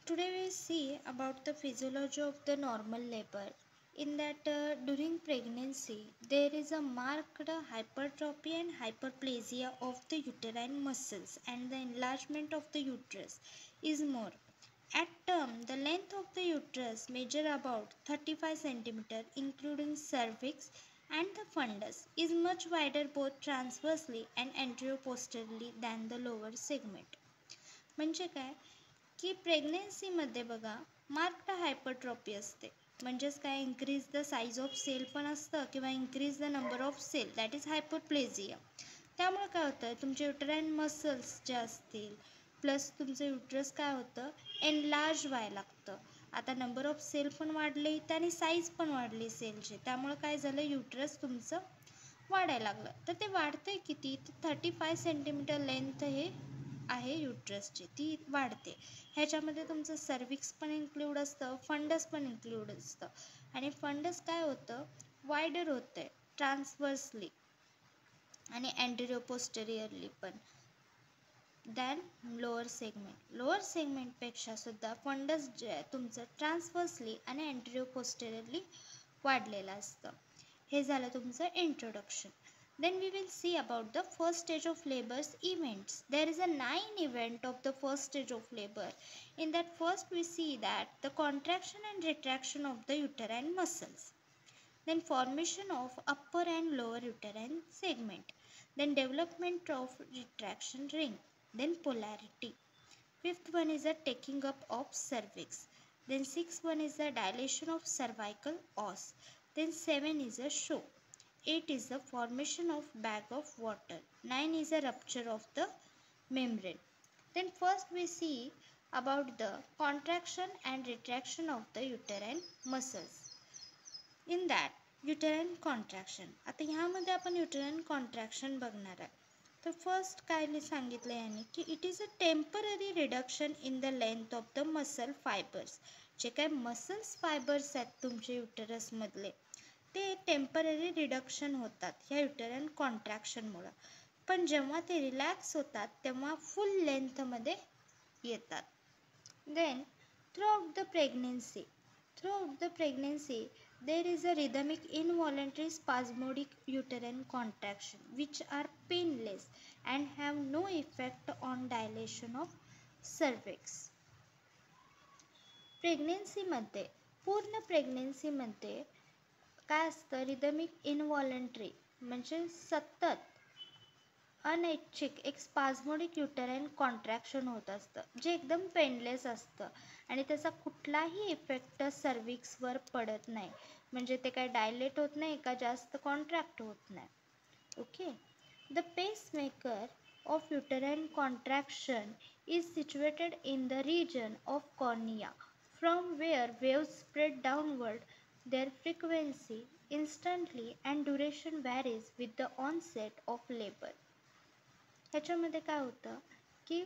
Today we see about the physiology of the normal labor. In that during pregnancy there is a marked hypertrophy and hyperplasia of the uterine muscles and the enlargement of the uterus is more. At term, the length of the uterus measure about 35 cm including cervix and the fundus is much wider both transversely and anteroposteriorly than the lower segment. म्हणजे काय की प्रेग्नेन्सीमध्ये बघा marked हायपरट्रॉपी असते. म्हणजेच काय increase the size of cell पण असतं किंवा increase the number of cell that is hyperplasia. त्यामुळे काय होतं तुमचे युटराईन मसल्स जे असतील प्लस तुमचं युटरस काय होतं एनलार्ज व्हायला लागतं. आता नंबर ऑफ सेल पण वाढले इथं आणि साईज पण वाढली सेलची. त्यामुळे काय झालं युटरस तुमचं वाढायला लागलं. तर ते वाढते किती 35 सेंटीमीटर लेंथ हे आहे युटरसची ती वाढते. ह्याच्यामध्ये तुमचं सर्विक्स पण इन्क्लूड असतं फंडस पण इन्क्लूड असतं आणि फंडस काय होतं वायडर होतं आहे ट्रान्सवर्सली आणि अँटेरियर पोस्टेरियरली पण दॅन लोअर सेगमेंट. लोअर सेगमेंटपेक्षा सुद्धा फंडस जे आहे तुमचं ट्रान्सवर्सली आणि अँटेरियर पोस्टेरियरली वाढलेलं असतं. हे झालं तुमचं introduction. Then we will see about the first stage of labor's events. There is a 9 event of the first stage of labor. In that first we see that the contraction and retraction of the uterine muscles. Then formation of upper and lower uterine segment. Then development of retraction ring. Then polarity. Fifth one is the taking up of cervix. Then sixth one is the dilation of cervical os. Then 7 is a show. 8 is the formation of bag of water. 9 is a rupture of the membrane. Then first we see about the contraction and retraction of the uterine muscles. In that uterine contraction. आता ह्यामध्ये आपण uterine contraction बघणार आहे. तर first काय सांगितलं याने की it is a temporary reduction in the length of the muscle fibres. जे काय मसल्स फायबर्स आहेत तुमचे युटरसमधले ते टेम्पररी रिडक्शन होतात ह्या युटराईन कॉन्ट्रॅक्शनमुळं. पण जेव्हा ते रिलॅक्स होतात तेव्हा फुल लेंथमध्ये येतात. Then throughout the pregnancy there is a rhythmic involuntary spasmodic uterine contraction which are painless and have no effect on dilation of cervix. प्रेग्नेन्सीमध्ये पूर्ण प्रेग्नेन्सीमध्ये काय असतं रिदमिक इनवॉलंटरी म्हणजे सतत अनैच्छिक एक स्पाझमोडिक युटराईन कॉन्ट्रॅक्शन होत असतं जे एकदम पेनलेस असतं आणि त्याचा कुठलाही इफेक्ट सर्विक्सवर पडत नाही. म्हणजे ते काय डायलेट होत नाही का जास्त कॉन्ट्रॅक्ट होत नाही. Okay. The pacemaker of uterine contraction is situated in the region of cornea from where waves spread downward. Their frequency instantly and duration varies with the onset of labor. ह्याच्यामध्ये काय होतं की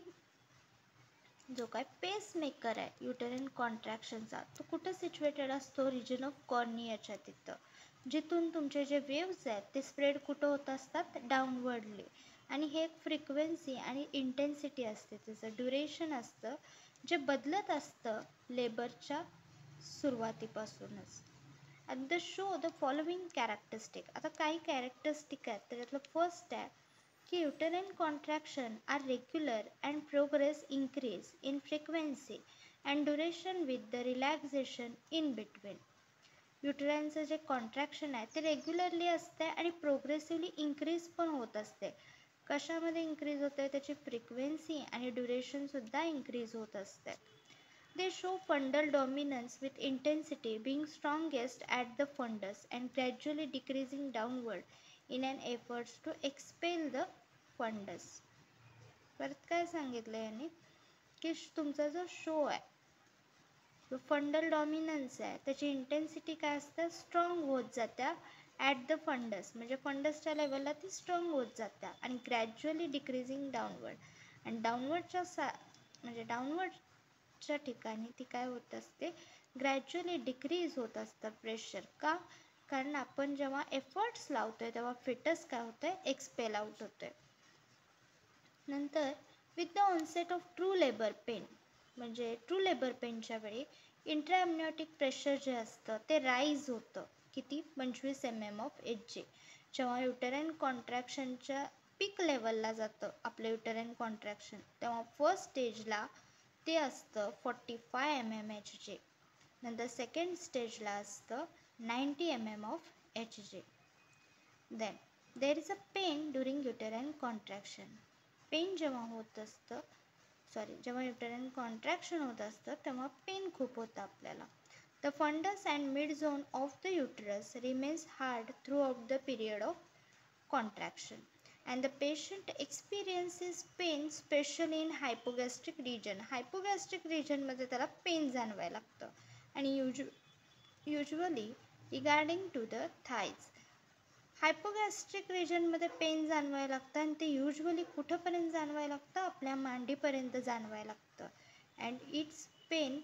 जो काय पेसमेकर आहे युटराईन कॉन्ट्रॅक्शनचा तो कुठं सिच्युएटेड असतो रिजन ऑफ कॉर्नियाच्या तिथं. जिथून तुमचे जे वेव्ज आहेत ते स्प्रेड कुठं होत असतात डाऊनवर्डली. आणि हे एक फ्रिक्वेन्सी आणि इंटेन्सिटी असते त्याचं ड्युरेशन असतं जे बदलत असतं लेबरच्या सुरुवातीपासूनच. And the show the following characteristic. आता काही कॅरेक्टरिस्टिक आहेत त्याच्यातलं फर्स्ट आहे की uterine contraction are regular and progress increase in frequency and duration with the relaxation in between. युटराईनचं जे कॉन्ट्रॅक्शन आहे ते रेग्युलरली असते आणि प्रोग्रेसिव्हली इन्क्रीज पण होत असते. कशामध्ये इन्क्रीज होते त्याची फ्रिक्वेन्सी आणि ड्युरेशनसुद्धा इन्क्रीज होत असते. They show fundal dominance with intensity being strongest at the fundus and gradually decreasing downward in an effort to expel the fundus. परत काय सांगितलं याने की तुमचा जो शो आहे फंडल डॉमिनन्स आहे त्याची इंटेन्सिटी काय असते स्ट्रॉंग होत जात्या ॲट द फंडस म्हणजे फंडसच्या लेवलला ती स्ट्रॉंग होत जात्या आणि ग्रॅज्युअली डिक्रीजिंग डाऊनवर्ड. आणि डाऊनवर्डच्या म्हणजे डाऊनवर्डच्या ठिकाणी ती काय होत असते ग्रॅज्युअली डिक्रीज होत असतं प्रेशर. का कारण आपण जेव्हा एफर्ट्स लावतोय तेव्हा फिटस काय होतंय एक्सपेल आउट होतोय. नंतर with the onset of true labour pain म्हणजे ट्रू लेबर पेनच्या वेळी इंट्राअमनिओटिक प्रेशर जे असतं ते राईज होतं. किती? 25 mm ऑफ HJ. जेव्हा युटेराईन कॉन्ट्रॅक्शनच्या पीक लेवलला जातं आपलं युटेराईन कॉन्ट्रॅक्शन, तेव्हा फर्स्ट स्टेजला ते असतं 45 mm HJ. नंतर सेकंड स्टेजला असतं 90 mm of HJ. Then there is a pain during uterine contraction. Pain जेव्हा होत असतं जेव्हा युटेराईन कॉन्ट्रॅक्शन होत असतं तेव्हा पेन खूप होतं आपल्याला. The fundus and mid zone of the uterus remains hard throughout the period of contraction and the patient experiences pain specially in hypogastric region. Hypogastric रिजनमध्ये त्याला पेन जाणवायला लागतं आणि usually regarding to the thighs. Hypogastric रिजनमध्ये pain जाणवायला लागतं आणि ते युजली कुठंपर्यंत जाणवायला लागतं? आपल्या मांडीपर्यंत जाणवायला लागतं. And it's pain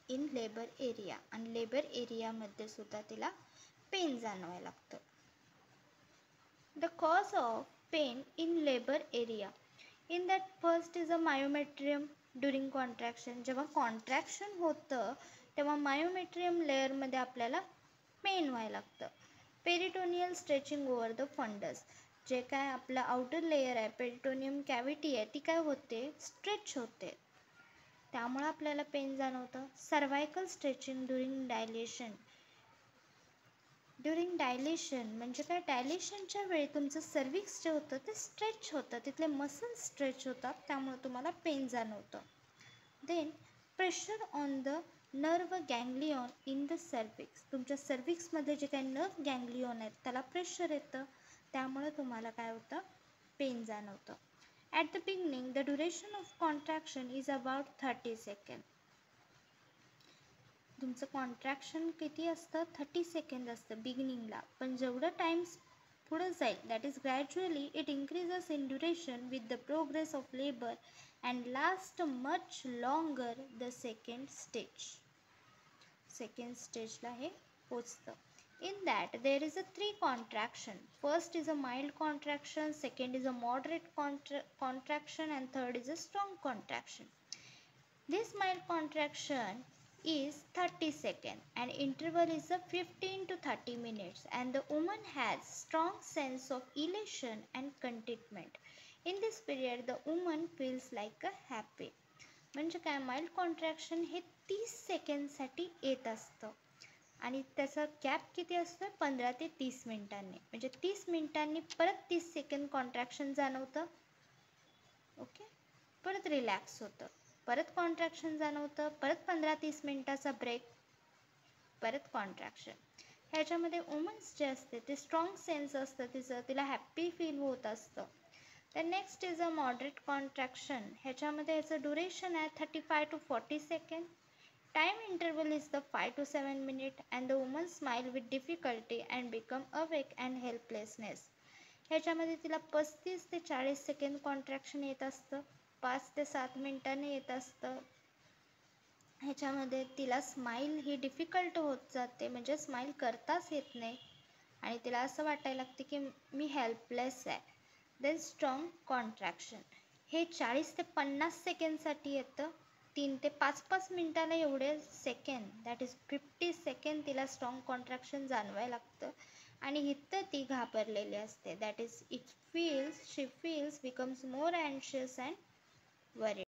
in labour area, आणि लेबर एरियामध्ये सुद्धा तिला पेन जाणवायला लागतं. The cause of pain in labour area. In that first is a myometrium during contraction. जेव्हा कॉन्ट्रॅक्शन होतं तेव्हा मायोमेट्रियम लेअरमध्ये आपल्याला पेन व्हायला लागतं. Peritoneal stretching over the fundus. जे काय आपलं आउटर लेयर आहे, पेरिटोनियम कॅव्हिटी आहे, ती काय होते? स्ट्रेच होते, त्यामुळे आपल्याला पेन जाणवतं. Cervical stretching during dilation. During dilation म्हणजे काय? डायलेशनच्या वेळी तुमचं सर्विक्स जे होतं ते स्ट्रेच होतं, तिथले मसल्स स्ट्रेच होतात, त्यामुळे तुम्हाला पेन जाणवतं. Then pressure on the nerve ganglion in the cervix. तुमच्या सर्विक्समध्ये जे काही नर्व गँग्लियॉन आहेत त्याला प्रेशर येतं, त्यामुळे तुम्हाला काय होतं? पेन जाणवतं. At the beginning the duration of contraction is about 30 second. तुमचं कॉन्ट्रॅक्शन किती असतं? 30 सेकंड असतं बिगिनिंगला, पण जेवढं टाईम्स पुढं जाईल that is gradually it increases in duration with the progress of labour and last much longer the second stage. Second स्टेजला हे पोचतं. In that there is a 3 contraction. First is a mild contraction, second is a moderate contraction, and third is a strong contraction. This mild contraction is 30 seconds and interval is a 15 to 30 minutes, and the woman has strong sense of elation and contentment. In this period the woman feels like a happy. म्हणजे काय? Mild contraction हे 30 सेकंडसाठी येत असतं आणि त्याचा gap किती असतं? 15 ते 30 मिनिटांनी. म्हणजे 30 मिनिटांनी परत 30 सेकंड कॉन्ट्रॅक्शन जाणवतं. ओके, परत रिलॅक्स होतं, परत कॉन्ट्रॅक्शन जाणवतं, परत 15-30 मिनिटाचा ब्रेक, परत कॉन्ट्रॅक्शन. ह्याच्यामध्ये वुमन्स जे असते ते स्ट्रॉंग सेन्स असतं तिला हॅप्पी फील होत असतं. तर next is a moderate contraction. ह्याच्यामध्ये ह्याचं ड्युरेशन आहे 35 to 40 second. Time interval is the 5 to 7 minutes, and the woman smile with difficulty and become awake and helplessness. ह्याच्यामध्ये तिला 35 ते 40 सेकंड कॉन्ट्रॅक्शन येत असतं, 5 ते 7 मिनिटांनी येत असतं. ह्याच्यामध्ये तिला स्माईल ही डिफिकल्ट होत जाते, म्हणजे स्माईल करताच येत नाही आणि तिला असं वाटायला लागते की मी हेल्पलेस आहे. देन स्ट्रॉंग कॉन्ट्रॅक्शन हे 40 ते 50 सेकंडसाठी येतं. 3 ते 5 मिनिटाला एवढे सेकंड, दॅट इज 50 सेकंड तिला स्ट्रॉंग कॉन्ट्रॅक्शन जाणवायला लागतं आणि इथं ती घाबरलेली असते. That is she feels becomes more अँशियस अँड वरीड.